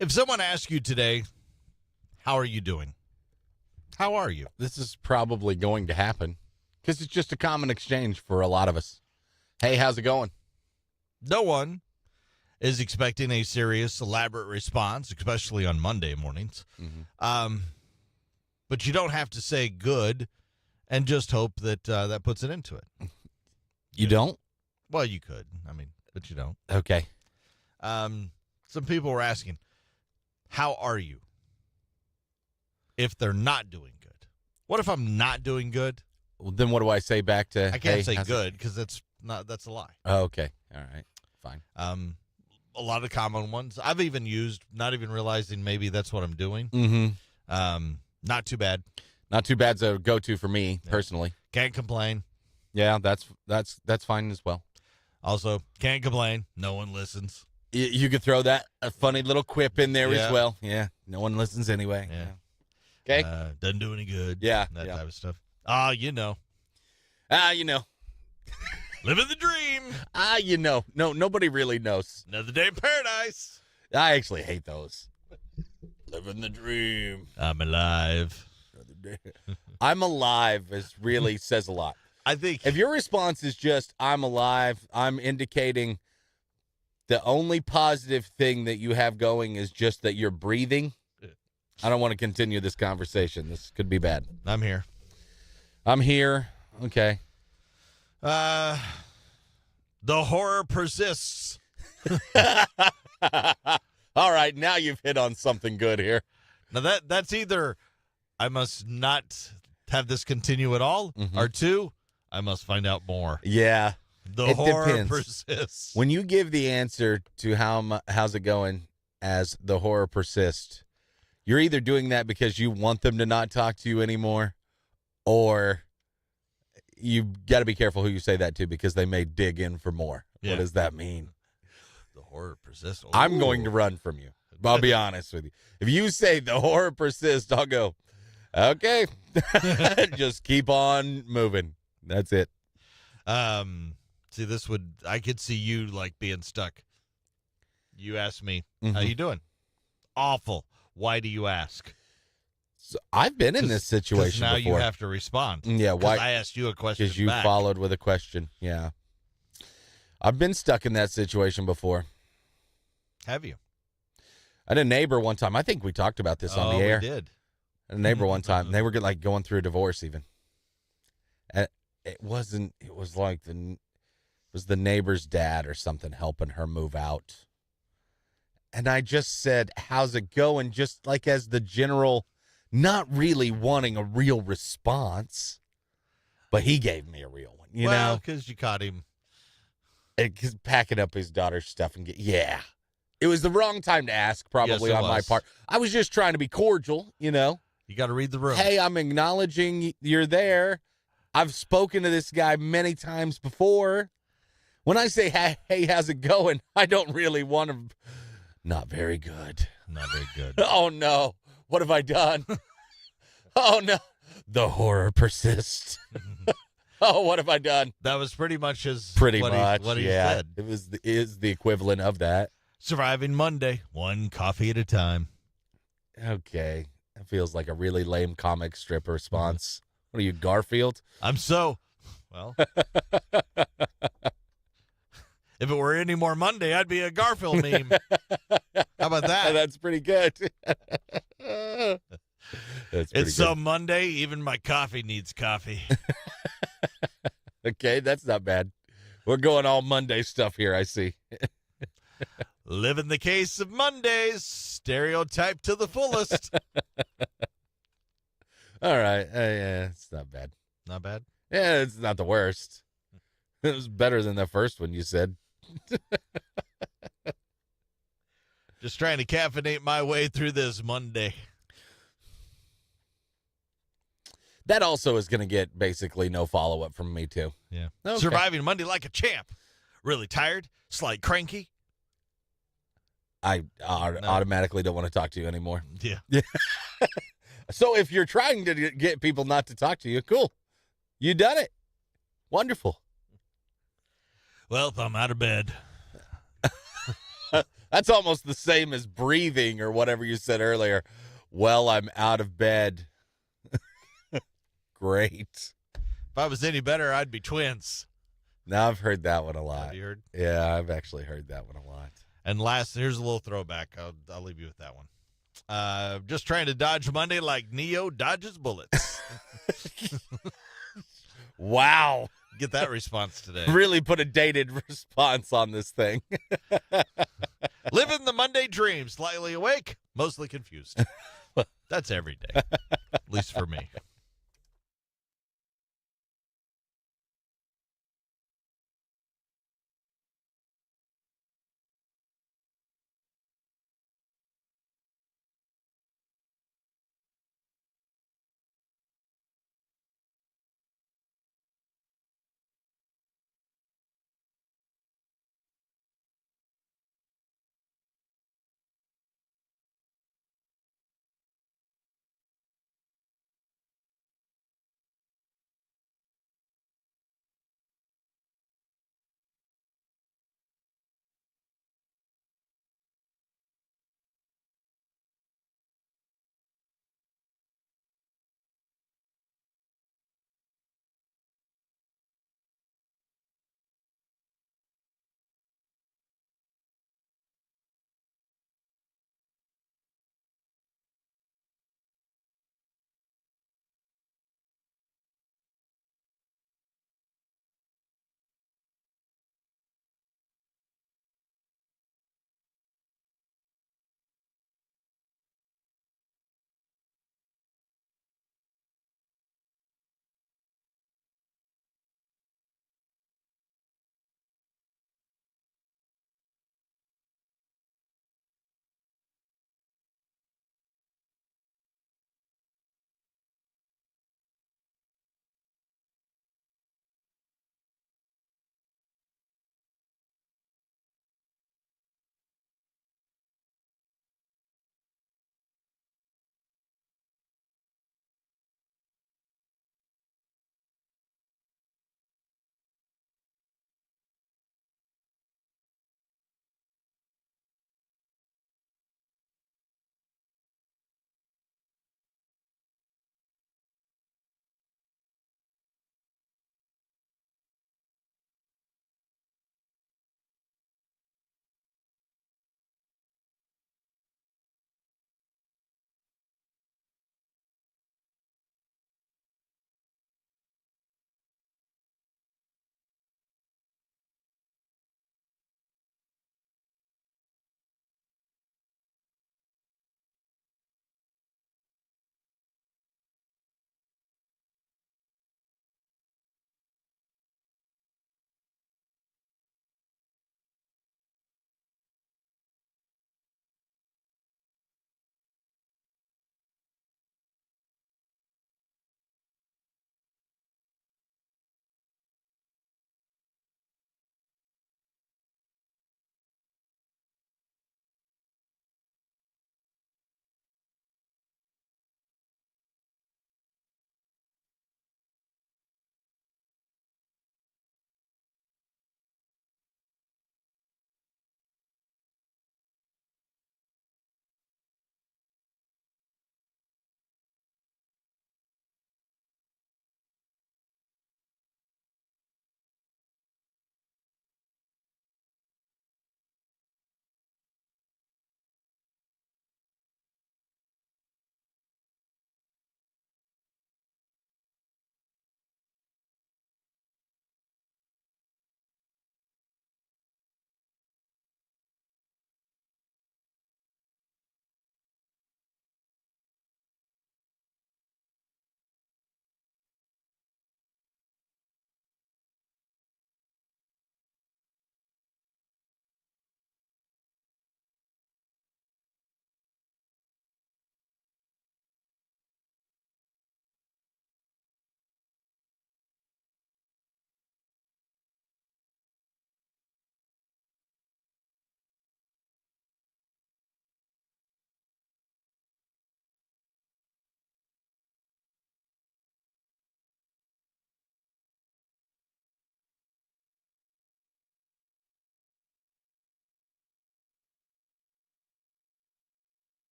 If someone asks you today, how are you doing? How are you? This is probably going to happen because it's just a common exchange for a lot of us. Hey, how's it going? No one is expecting a serious, elaborate response, especially on Monday mornings. But you don't have to say good and just hope that that puts it into it. You don't? Well, you could. But you don't. Okay. Some people were asking, how are you? If they're not doing good. What if I'm not doing good? Well, then what do I say back to? I can't say how's it- good because that's a lie. Oh, okay. All right. Fine. A lot of common ones I've even used, not even realizing maybe that's what I'm doing. Mm-hmm. Not too bad. Not too bad's a go-to for me personally. Can't complain. Yeah, that's fine as well. Also, can't complain. No one listens. You could throw that a funny little quip in there Yeah. as well. Yeah. No one listens anyway. Yeah. Okay. Doesn't do any good. Yeah, That yeah. type of stuff. You know. Living the dream. No, nobody really knows. Another day in paradise. I actually hate those. Living the dream. I'm alive. I'm alive really says a lot. I think If your response is just, I'm alive, I'm indicating the only positive thing that you have going is just that you're breathing. I don't want to continue this conversation. This could be bad. I'm here. I'm here. Okay. The horror persists. All right. Now you've hit on something good here. Now that's either I must not have this continue at all, or two, I must find out more. Yeah. The It horror depends. persists. When you give the answer to how's it going as the horror persists, you're either doing that because you want them to not talk to you anymore, or you got to be careful who you say that to because they may dig in for more. Yeah. What does that mean? The horror persists. I'm going to run from you. I'll be honest with you. If you say the horror persists, I'll go, okay, just keep on moving. That's it. See, I could see you like being stuck. You ask me, how Mhm. you doing? Awful. Why do you ask? So I've been in this 'Cause situation now before. you have to respond. Yeah, 'Cause why? I asked you a question Because you back. followed with a question. Yeah. I've been stuck in that situation before. Have you? I had a neighbor one time. I think we talked about this on the air. We did. I had a neighbor one time. They were like going through a divorce even. And it was the neighbor's dad or something helping her move out. And I just said, how's it going? Just like as the general, not really wanting a real response. But he gave me a real one, you know? because you caught him. Cause packing up his daughter's stuff and yeah. It was the wrong time to ask, probably Yes, it on my was. part. I was just trying to be cordial, you know. You got to read the room. Hey, I'm acknowledging you're there. I've spoken to this guy many times before. When I say, hey, how's it going? I don't really want to. Not very good. Not very good. Oh, no. What have I done? Oh, no. The horror persists. Oh, what have I done? That was pretty much what he yeah. said. It is the equivalent of that. Surviving Monday, one coffee at a time. Okay. That feels like a really lame comic strip response. What are you, Garfield? Well, if it were any more Monday, I'd be a Garfield meme. How about that? That's pretty good. That's pretty It's good. so Monday, even my coffee needs coffee. Okay, that's not bad. We're going all Monday stuff here, I see. Living the case of Mondays, stereotype to the fullest. All right. Yeah, it's not bad. Not bad. Yeah, it's not the worst. It was better than the first one you said. Just trying to caffeinate my way through this Monday. That also is going to get basically no follow-up from me, too. Yeah. Okay. Surviving Monday like a champ. Really tired, slight cranky. I automatically don't want to talk to you anymore. Yeah. So if you're trying to get people not to talk to you, cool. You done it. Wonderful. Well, I'm out of bed. That's almost the same as breathing or whatever you said earlier. Well, I'm out of bed. Great. If I was any better, I'd be twins. Now I've heard that one a lot. Have you heard? Yeah, I've actually heard that one a lot. And last, here's a little throwback. I'll leave you with that one. Just trying to dodge Monday like Neo dodges bullets. Wow. Get that response today. Really put a dated response on this thing. Living the Monday dream, slightly awake, mostly confused. That's every day, at least for me.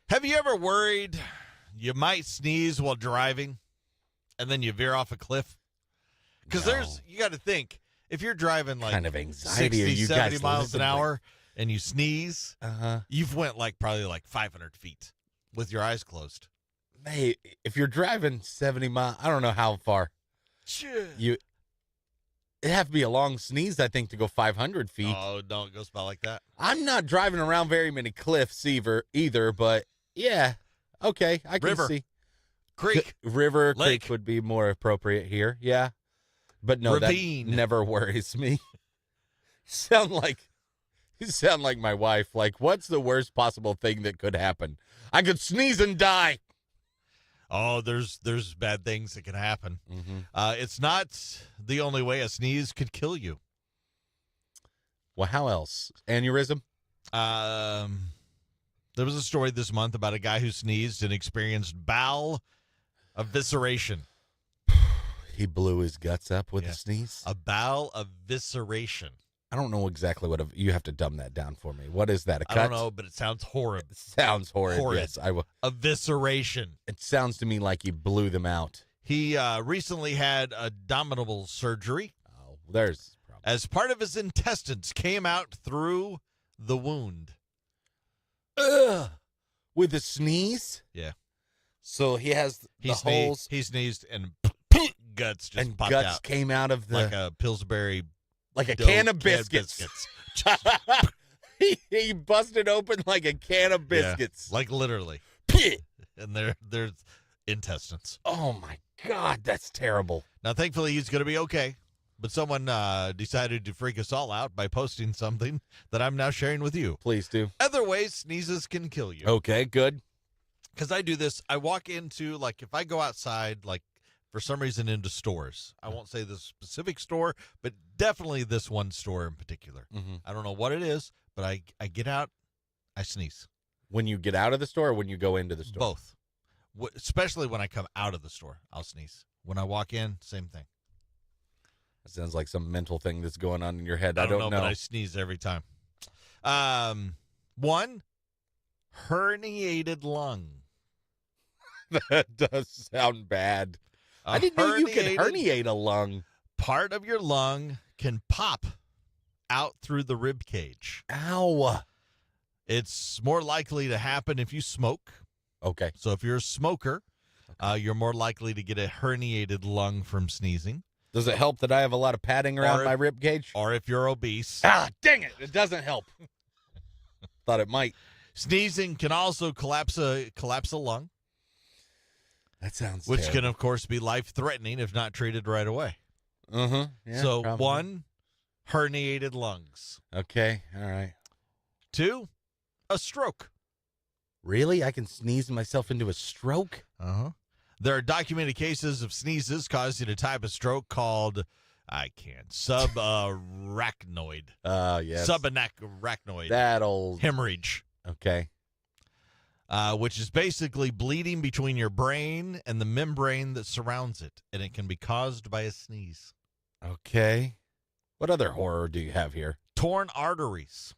Have you ever worried you might sneeze while driving and then you veer off a cliff? Because No. you got to think, if you're driving like Kind of anxiety 60, are you 70 guys miles an living with? hour and you sneeze, Uh-huh. you've went probably 500 feet with your eyes closed. Hey, if you're driving 70 miles, I don't know how far. It'd have to be a long sneeze, I think, to go 500 feet. Oh, no, it goes by like that. I'm not driving around very many cliffs either, but yeah, okay, I can River. see. Creek. River, Lake. creek would be more appropriate here, yeah. But no, Ravine. that never worries me. You sound like my wife. Like, what's the worst possible thing that could happen? I could sneeze and die. Oh, there's bad things that can happen. Mm-hmm. It's not the only way a sneeze could kill you. Well, how else? Aneurysm? There was a story this month about a guy who sneezed and experienced bowel evisceration. He blew his guts up with Yeah. a sneeze? A bowel evisceration. I don't know exactly what you have to dumb that down for me. What is that? A cut? I don't know, but it sounds horrid. It sounds horrid. Horrid. Yes, I will. Evisceration. It sounds to me like he blew them out. He recently had abdominal surgery Oh, there's a problem. as part of his intestines came out through the wound. Ugh. With a sneeze? Yeah. So he has the holes He sneezed and guts just and popped guts out came out of the like a Pillsbury like a dough can of biscuits. He busted open like a can of biscuits. like literally. Pit. And there's intestines. Oh my God, that's terrible. Now, thankfully, he's going to be okay. But someone decided to freak us all out by posting something that I'm now sharing with you. Please do. Other ways sneezes can kill you. Okay, good. Because I do this. I walk into, if I go outside, for some reason into stores. I won't say the specific store, but definitely this one store in particular. Mm-hmm. I don't know what it is, but I get out, I sneeze. When you get out of the store or when you go into the store? Both. Especially when I come out of the store, I'll sneeze. When I walk in, same thing. That sounds like some mental thing that's going on in your head. I don't know. know, but I sneeze every time. One, herniated lung. That does sound bad. I didn't know you could herniate a lung. Part of your lung can pop out through the rib cage. Ow. It's more likely to happen if you smoke. Okay. So if you're a smoker, you're more likely to get a herniated lung from sneezing. Does it help that I have a lot of padding around Or- my rib cage? Or if you're obese. Ah, dang it. It doesn't help. Thought it might. Sneezing can also collapse a lung, That sounds which terrible. can, of course, be life-threatening if not treated right away. Uh-huh. Yeah, So, probably. 1, herniated lungs. Okay. All right. 2, a stroke. Really? I can sneeze myself into a stroke? Uh-huh. There are documented cases of sneezes causing a type of stroke called, subarachnoid. Yes. Subarachnoid That old. hemorrhage, Okay. which is basically bleeding between your brain and the membrane that surrounds it, and it can be caused by a sneeze. Okay. What other horror do you have here? Torn arteries.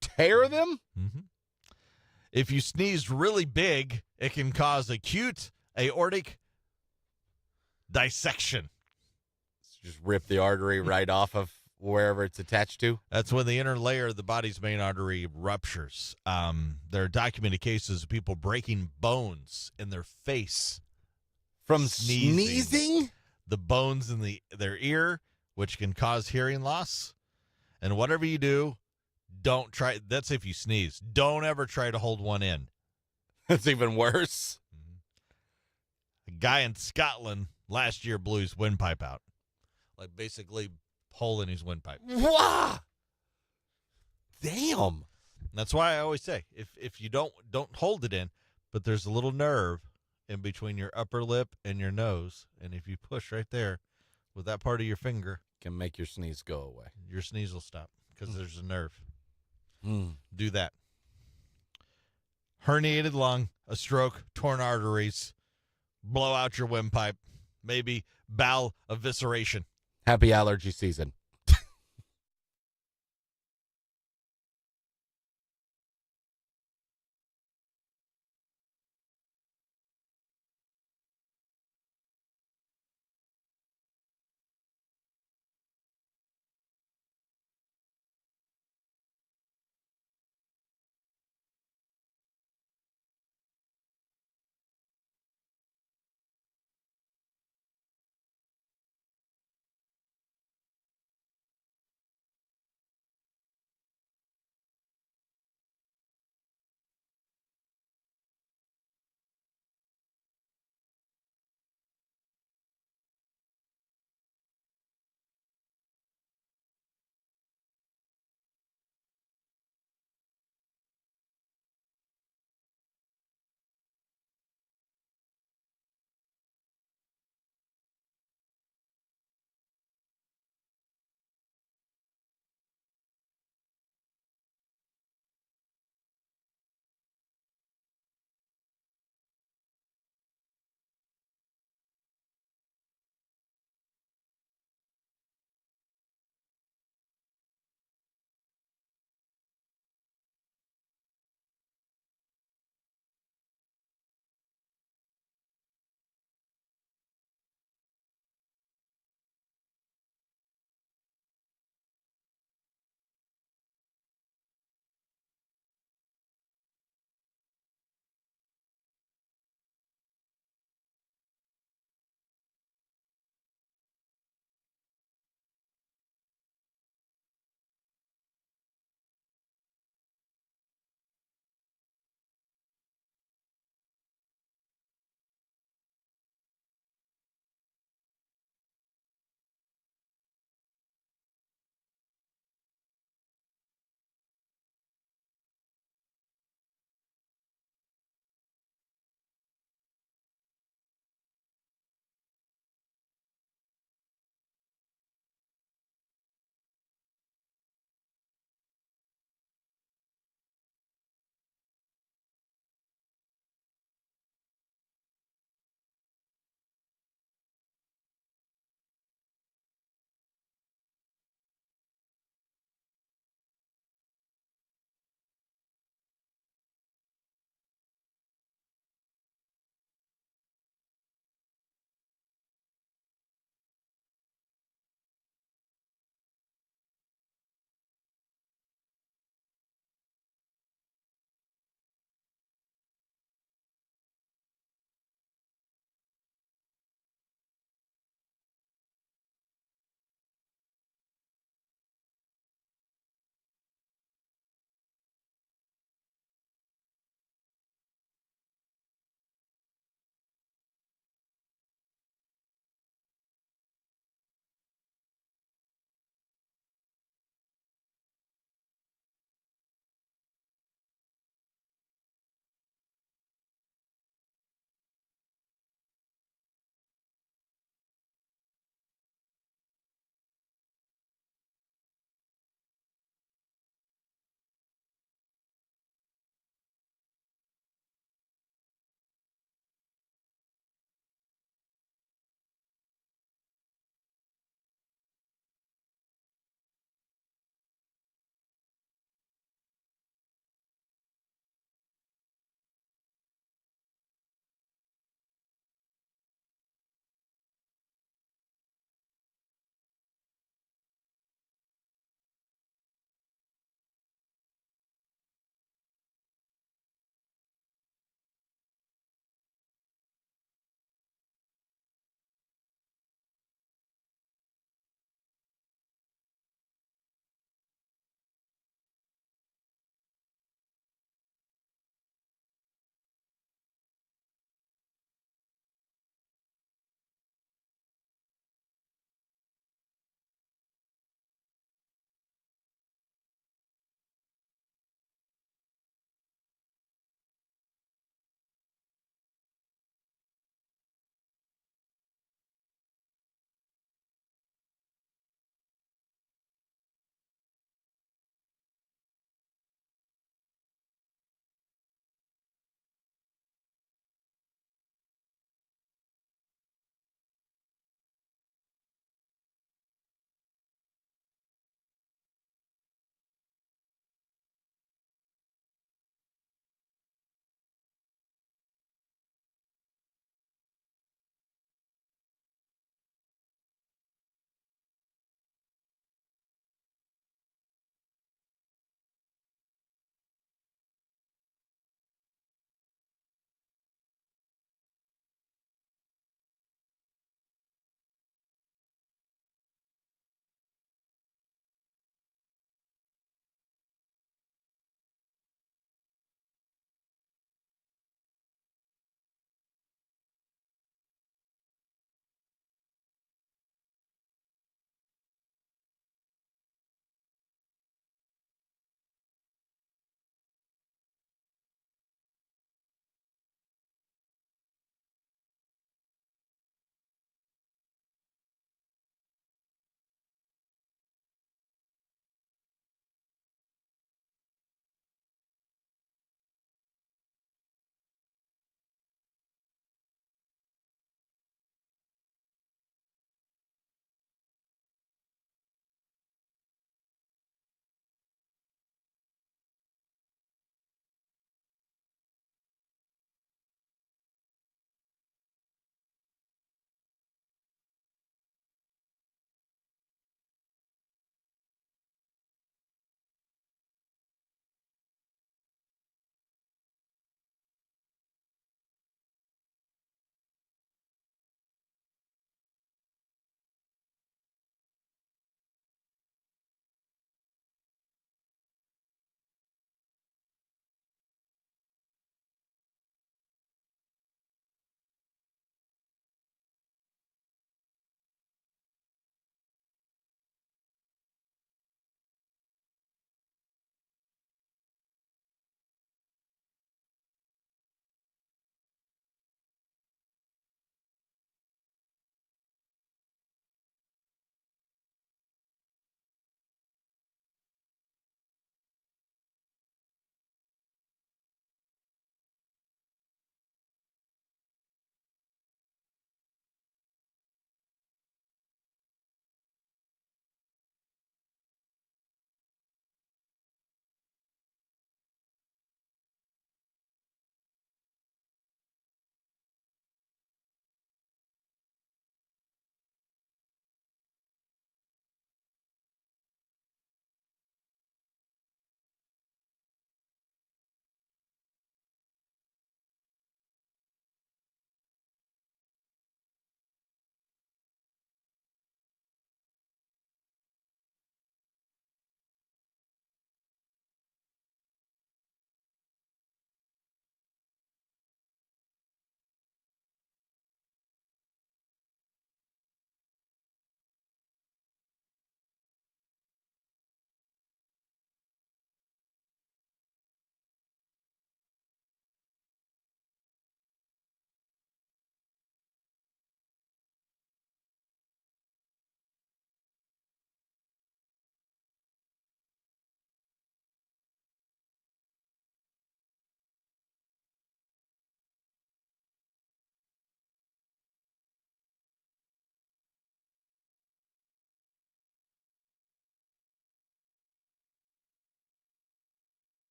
Tear them? Mm-hmm. If you sneeze really big, it can cause acute aortic dissection. Just rip the artery right off of wherever it's attached to? That's when the inner layer of the body's main artery ruptures. There are documented cases of people breaking bones in their face. From Sneezing. sneezing? The bones in their ear, which can cause hearing loss. And whatever you do, don't try. That's if you sneeze. Don't ever try to hold one in. That's even worse. A guy in Scotland last year blew his windpipe out. Basically hole in his windpipe. Wow. Damn. That's why I always say, if you don't hold it in, but there's a little nerve in between your upper lip and your nose, and if you push right there with that part of your finger, Can make your sneeze go away. your sneeze will stop because there's a nerve. Mm. Do that. Herniated lung, a stroke, torn arteries, blow out your windpipe, maybe bowel evisceration. Happy allergy season.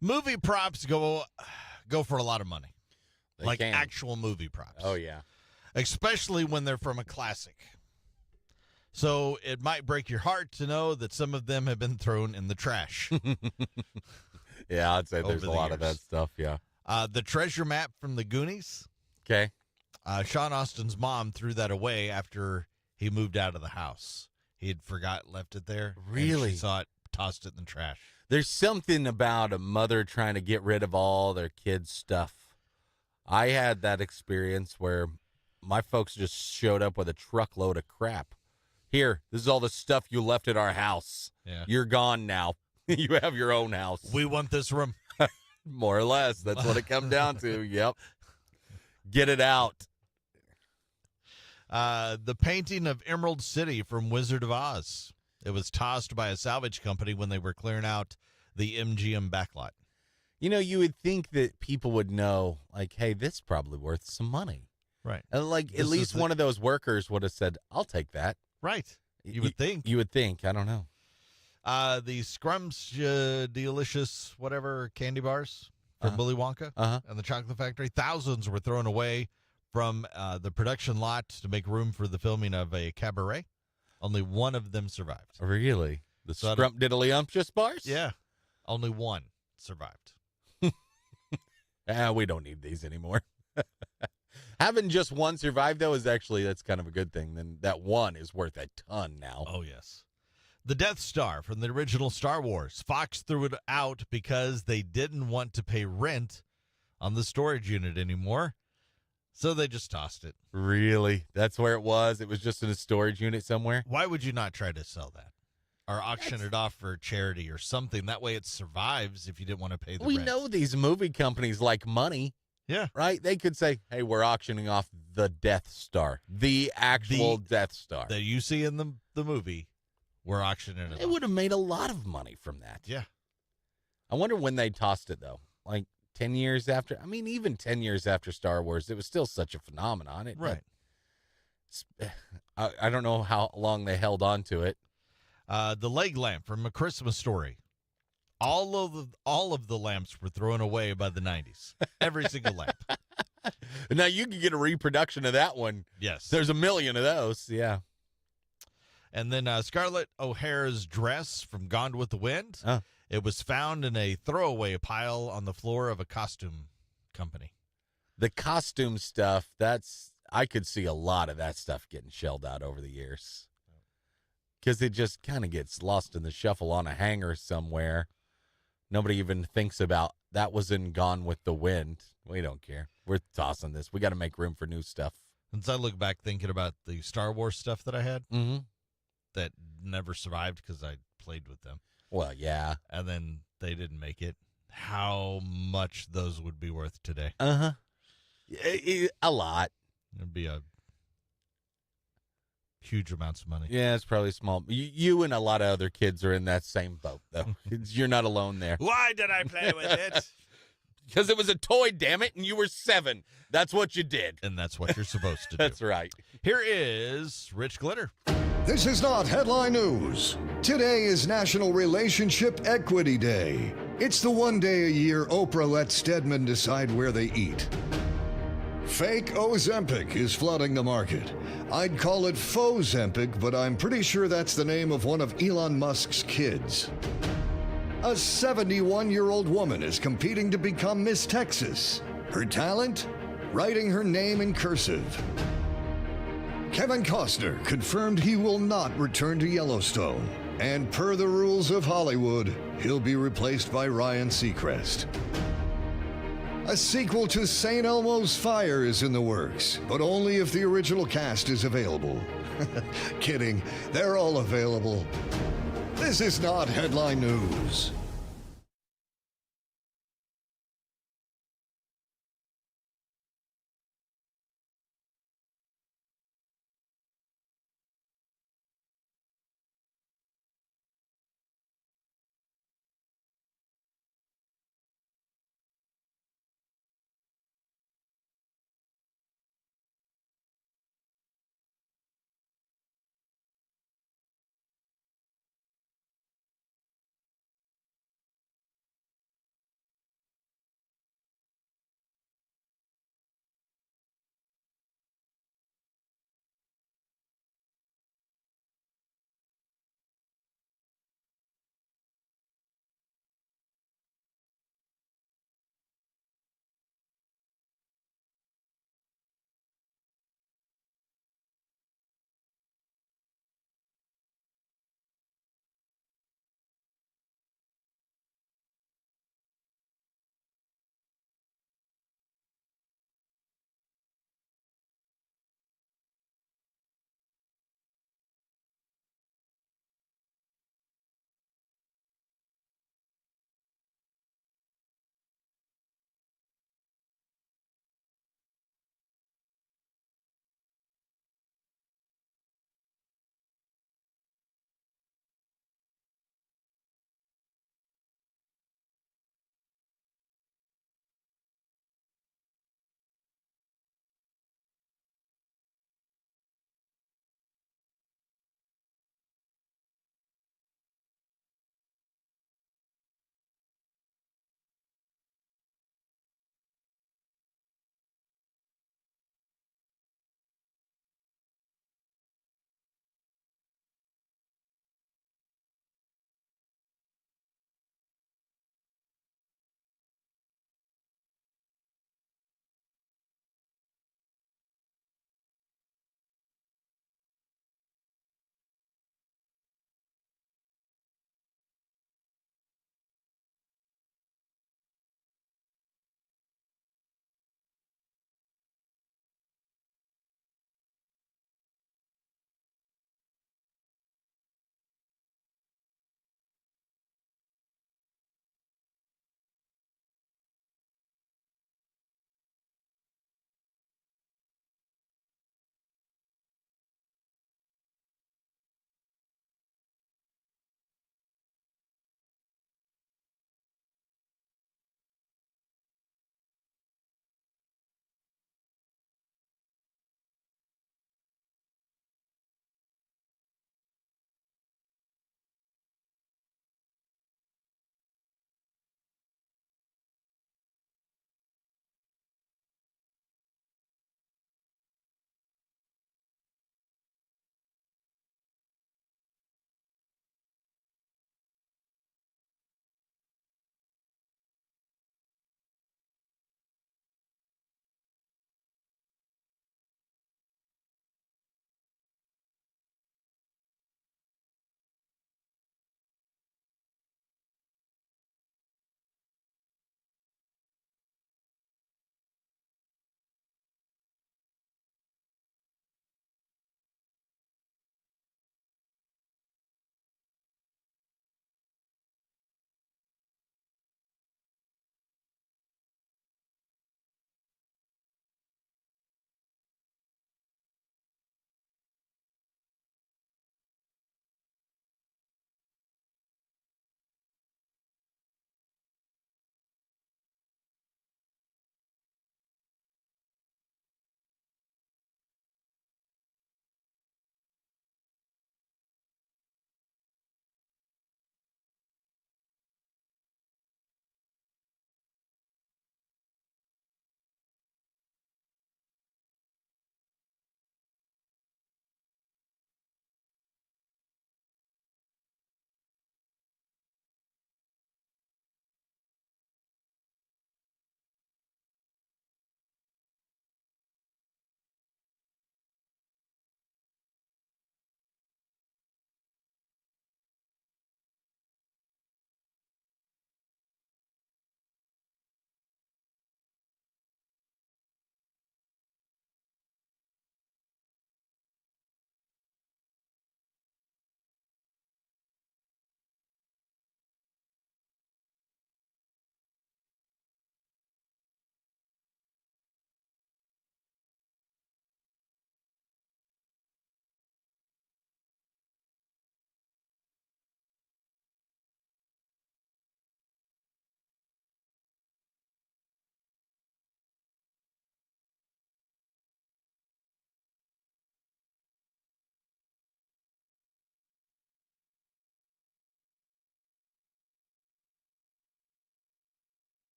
Movie props go for a lot of money. They Like can. actual movie props. Oh, yeah. Especially when they're from a classic. So it might break your heart to know that some of them have been thrown in the trash. Yeah, I'd say there's Over a the lot of that years. stuff, yeah. The treasure map from the Goonies, Okay. Sean Austin's mom threw that away after he moved out of the house. He had left it there. and Really? she saw it, tossed it in the trash. There's something about a mother trying to get rid of all their kids' stuff. I had that experience where my folks just showed up with a truckload of crap. Here, this is all the stuff you left at our house. Yeah. You're gone now. You have your own house. We want this room. More or less. That's what it comes down to. Yep. Get it out. The painting of Emerald City from Wizard of Oz. It was tossed by a salvage company when they were clearing out the MGM backlot. You know, you would think that people would know, like, hey, this is probably worth some money. Right. And, like, This at is least the- one of those workers would have said, I'll take that. Right. You would think. You would think. I don't know. The Scrum's Delicious whatever candy bars from Uh-huh. Willy Wonka Uh-huh. and the Chocolate Factory. Thousands were thrown away from the production lot to make room for the filming of a cabaret. Only one of them survived. Really? The So I don't- Scrump Diddly-umptious bars? Yeah. Only one survived. We don't need these anymore. Having just one survive, though, is actually, that's kind of a good thing. Then that one is worth a ton now. Oh, yes. The Death Star from the original Star Wars. Fox threw it out because they didn't want to pay rent on the storage unit anymore. So they just tossed it. Really? That's where it was? It was just in a storage unit somewhere? Why would you not try to sell that? Or auction it off for charity or something. That way it survives if you didn't want to pay the We rent. know these movie companies like money, Yeah. right? They could say, hey, we're auctioning off the Death Star, the actual Death Star. That you see in the movie, we're auctioning it They off. would have made a lot of money from that. Yeah. I wonder when they tossed it, though. Like 10 years after? I mean, even 10 years after Star Wars, it was still such a phenomenon. Right. I don't know how long they held on to it. The leg lamp from A Christmas Story. All of the lamps were thrown away by the 90s. Every single lamp. Now, you can get a reproduction of that one. Yes. There's a million of those. Yeah. And then Scarlett O'Hara's dress from Gone with the Wind. Oh. It was found in a throwaway pile on the floor of a costume company. The costume stuff, I could see a lot of that stuff getting shelled out over the years. Because it just kind of gets lost in the shuffle on a hanger somewhere. Nobody even thinks about that was in Gone with the Wind. We don't care. We're tossing this. We got to make room for new stuff. Since I look back thinking about the Star Wars stuff that I had Mm-hmm. that never survived because I played with them, Well, yeah. and then they didn't make it, how much those would be worth today? Uh-huh. A lot. It'd be a huge amounts of money. Yeah, it's probably small. You and a lot of other kids are in that same boat, though. You're not alone there. Why did I play with it? Because it was a toy, damn it, and you were 7. That's what you did. And that's what you're supposed to do. That's right. Here is Rich Glitter. This is not headline news. Today is National Relationship Equity Day. It's the one day a year Oprah lets Stedman decide where they eat. Fake Ozempic is flooding the market. I'd call it faux Zempic, but I'm pretty sure that's the name of one of Elon Musk's kids. A 71-year-old woman is competing to become Miss Texas. Her talent? Writing her name in cursive. Kevin Costner confirmed he will not return to Yellowstone. And per the rules of Hollywood, he'll be replaced by Ryan Seacrest. A sequel to St. Elmo's Fire is in the works, but only if the original cast is available. Kidding, they're all available. This is not headline news.